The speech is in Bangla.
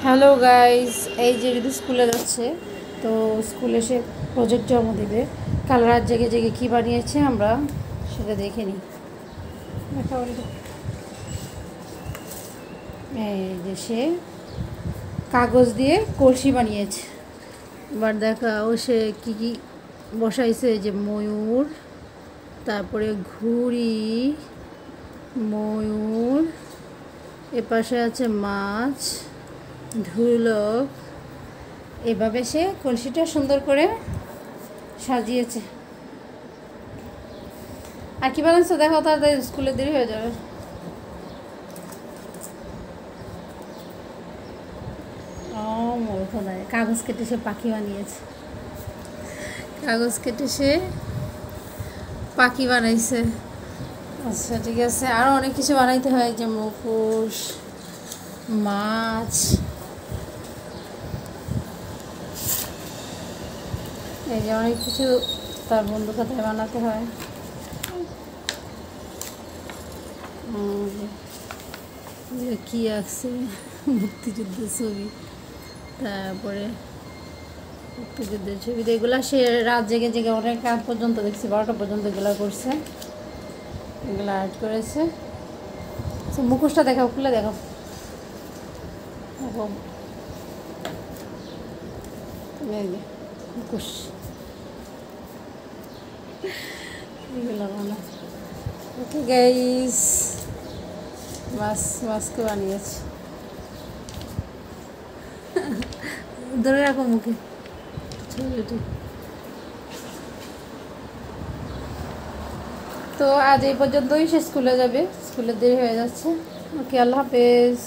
হ্যালো গাইস, এই যে ঋতু স্কুলে যাচ্ছে। তো স্কুলে সে প্রজেক্ট জমা দেবে। কাল রাত জেগে জেগে কী বানিয়েছে আমরা সেটা দেখে নিই। এই যে সে কাগজ দিয়ে কলসি বানিয়েছে। এবার দেখা ও সে কী কী বসাইছে, যে ময়ূর, তারপরে ঘুড়ি, ময়ূর, এপাশে আছে মাছ, ঢোলক। এভাবে সে কলসিটা সুন্দর করে সাজিয়েছে। আর কি বানাচ্ছে দেখো, তাড়াতাড়ি স্কুলে দেরি হয়ে যাবে। ও মূর্খ নয়, কাগজ কেটে সে পাখি বানিয়েছে। কাগজ কেটে সে পাখি বানাইছে। আচ্ছা ঠিক আছে, আরও অনেক কিছু বানাইতে হয়, যে মুখোশ, মাছ, এই যে অনেক কিছু তার বন্ধু খাতায় বানাতে হয়। কি আছে, মুক্তিযুদ্ধের ছবি, তারপরে মুক্তিযুদ্ধের ছবি, এগুলা সে রাত জেগে জেগে অনেক রাত পর্যন্ত দেখছি, 12টা পর্যন্ত এগুলো করছে, এগুলো আর্ট করেছে। মুখোশটা দেখাও, খুলে দেখাও, দেখো মুখোশ, এগুলো বানা। ওকে গাইস, মাস্কও বানিয়েছে। ধরে রাখো মুখে ছবিটি। তো আজ এই পর্যন্তই, সে স্কুলে যাবে, স্কুলে দেরি হয়ে যাচ্ছে। ওকে, আল্লাহ হাফেজ।